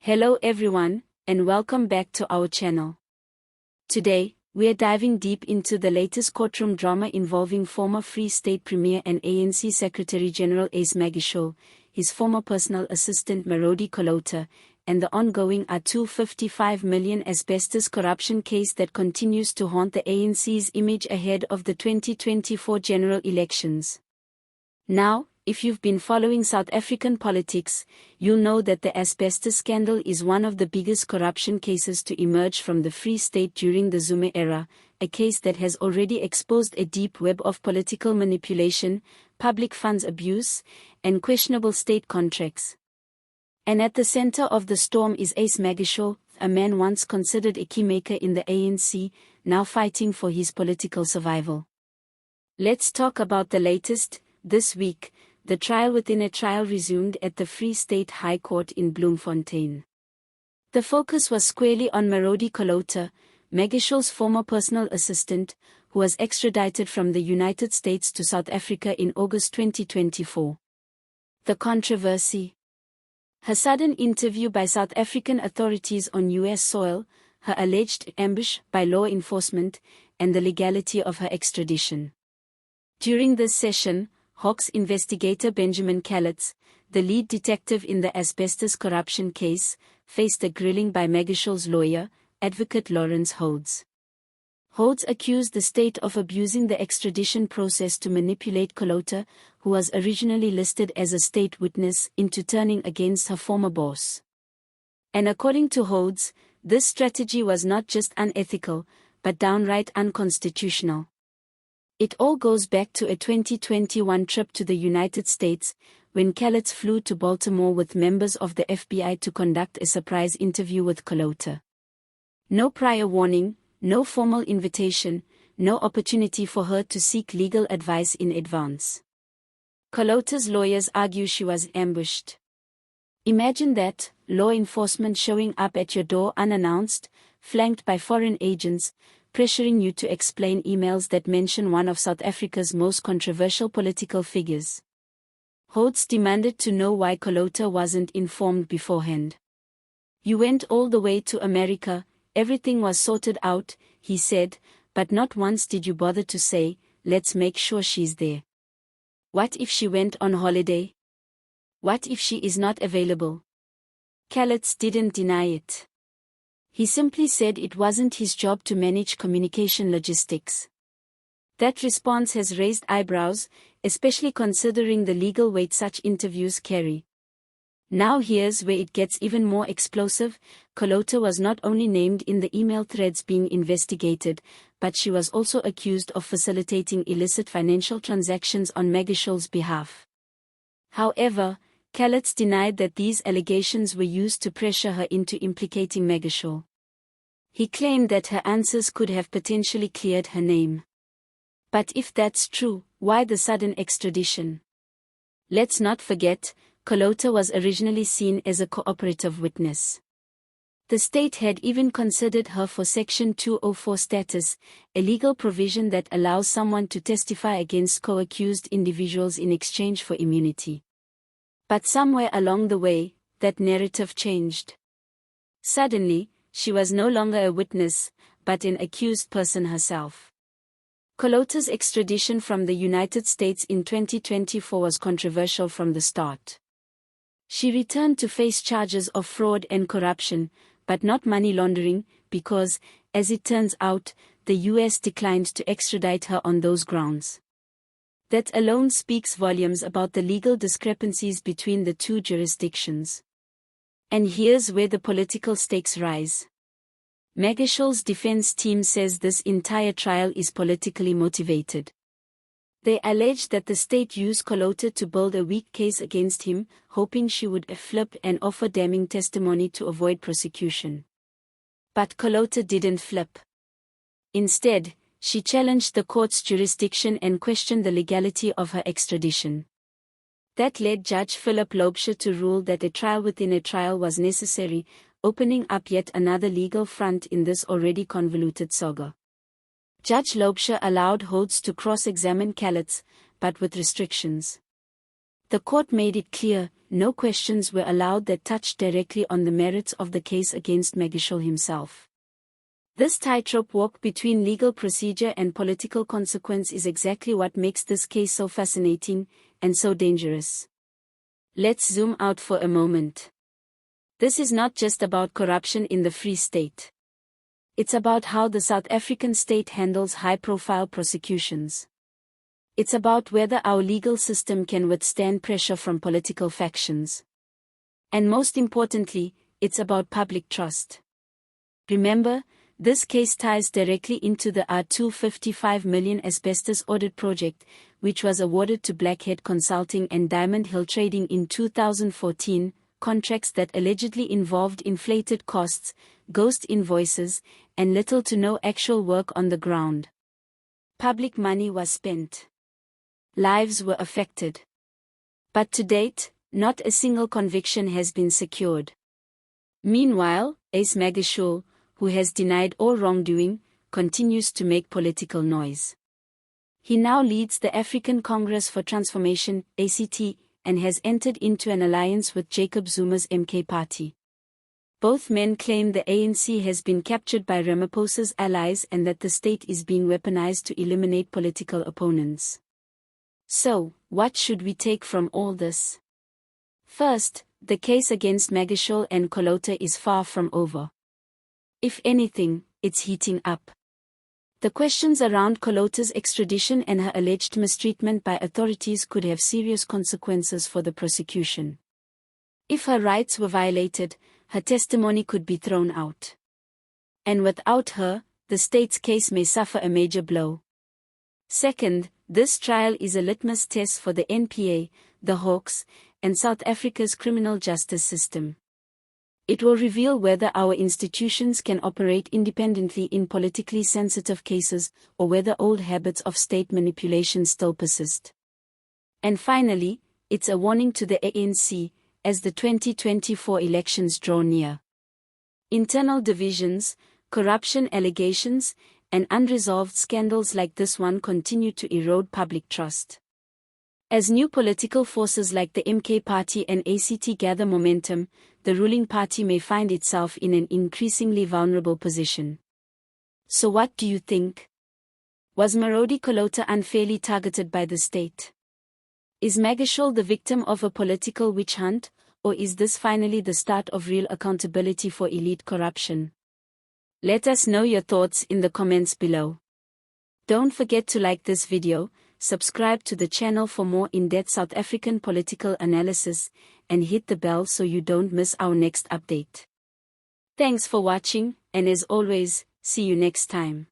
Hello everyone, and welcome back to our channel. Today, we are diving deep into the latest courtroom drama involving former Free State Premier and ANC Secretary-General Magashule, his former personal assistant Moroadi Cholota, and the ongoing R255M asbestos corruption case that continues to haunt the ANC's image ahead of the 2024 general elections. Now, if you've been following South African politics, you'll know that the asbestos scandal is one of the biggest corruption cases to emerge from the Free State during the Zuma era, a case that has already exposed a deep web of political manipulation, public funds abuse, and questionable state contracts. And at the center of the storm is Magashule, a man once considered a keymaker in the ANC, now fighting for his political survival. Let's talk about the latest. This week, the trial within a trial resumed at the Free State High Court in Bloemfontein. The focus was squarely on Moroadi Cholota, Magashule's former personal assistant, who was extradited from the United States to South Africa in August 2024. The controversy: her sudden interview by South African authorities on U.S. soil, her alleged ambush by law enforcement, and the legality of her extradition. During this session, Hawks investigator Benjamin Calitz, the lead detective in the asbestos corruption case, faced a grilling by Magashule's lawyer, Advocate Lawrence Hodes. Hodes accused the state of abusing the extradition process to manipulate Cholota, who was originally listed as a state witness, into turning against her former boss. And according to Hodes, this strategy was not just unethical, but downright unconstitutional. It all goes back to a 2021 trip to the United States, when Calitz flew to Baltimore with members of the FBI to conduct a surprise interview with Cholota. No prior warning, no formal invitation, no opportunity for her to seek legal advice in advance. Cholota's lawyers argue she was ambushed. Imagine that, law enforcement showing up at your door unannounced, flanked by foreign agents, pressuring you to explain emails that mention one of South Africa's most controversial political figures. Hodes demanded to know why Cholota wasn't informed beforehand. "You went all the way to America, everything was sorted out," he said, "but not once did you bother to say, let's make sure she's there. What if she went on holiday? What if she is not available?" Calitz didn't deny it. He simply said it wasn't his job to manage communication logistics. That response has raised eyebrows, especially considering the legal weight such interviews carry. Now here's where it gets even more explosive. Cholota was not only named in the email threads being investigated, but she was also accused of facilitating illicit financial transactions on Magashule's behalf. However, Calitz denied that these allegations were used to pressure her into implicating Magashule. He claimed that her answers could have potentially cleared her name. But if that's true, why the sudden extradition? Let's not forget, Cholota was originally seen as a cooperative witness. The state had even considered her for Section 204 status, a legal provision that allows someone to testify against co-accused individuals in exchange for immunity. But somewhere along the way, that narrative changed. Suddenly, she was no longer a witness, but an accused person herself. Cholota's extradition from the United States in 2024 was controversial from the start. She returned to face charges of fraud and corruption, but not money laundering, because, as it turns out, the US declined to extradite her on those grounds. That alone speaks volumes about the legal discrepancies between the two jurisdictions. And here's where the political stakes rise. Magashule's defense team says this entire trial is politically motivated. They allege that the state used Cholota to build a weak case against him, hoping she would flip and offer damning testimony to avoid prosecution. But Cholota didn't flip. Instead, she challenged the court's jurisdiction and questioned the legality of her extradition. That led Judge Philip Loubser to rule that a trial within a trial was necessary, opening up yet another legal front in this already convoluted saga. Judge Loubser allowed Hodes to cross-examine Calitz, but with restrictions. The court made it clear, no questions were allowed that touched directly on the merits of the case against Magashule himself. This tightrope walk between legal procedure and political consequence is exactly what makes this case so fascinating, and so dangerous. Let's zoom out for a moment. This is not just about corruption in the Free State. It's about how the South African state handles high-profile prosecutions. It's about whether our legal system can withstand pressure from political factions. And most importantly, it's about public trust. Remember, this case ties directly into the R255M asbestos audit project, which was awarded to Blackhead Consulting and Diamond Hill Trading in 2014, contracts that allegedly involved inflated costs, ghost invoices, and little to no actual work on the ground. Public money was spent. Lives were affected. But to date, not a single conviction has been secured. Meanwhile, Ace Magashule, who has denied all wrongdoing, continues to make political noise. He now leads the African Congress for Transformation, ACT, and has entered into an alliance with Jacob Zuma's MK party. Both men claim the ANC has been captured by Ramaphosa's allies and that the state is being weaponized to eliminate political opponents. So, what should we take from all this? First, the case against Magashule and Cholota is far from over. If anything, it's heating up. The questions around Cholota's extradition and her alleged mistreatment by authorities could have serious consequences for the prosecution. If her rights were violated, her testimony could be thrown out. And without her, the state's case may suffer a major blow. Second, this trial is a litmus test for the NPA, the Hawks, and South Africa's criminal justice system. It will reveal whether our institutions can operate independently in politically sensitive cases, or whether old habits of state manipulation still persist. And finally, it's a warning to the ANC, as the 2024 elections draw near. Internal divisions, corruption allegations, and unresolved scandals like this one continue to erode public trust. As new political forces like the MK Party and ACT gather momentum, the ruling party may find itself in an increasingly vulnerable position. So what do you think? Was Moroadi Cholota unfairly targeted by the state? Is Magashule the victim of a political witch hunt, or is this finally the start of real accountability for elite corruption? Let us know your thoughts in the comments below. Don't forget to like this video, subscribe to the channel for more in-depth South African political analysis, and hit the bell so you don't miss our next update. Thanks for watching, and as always, see you next time.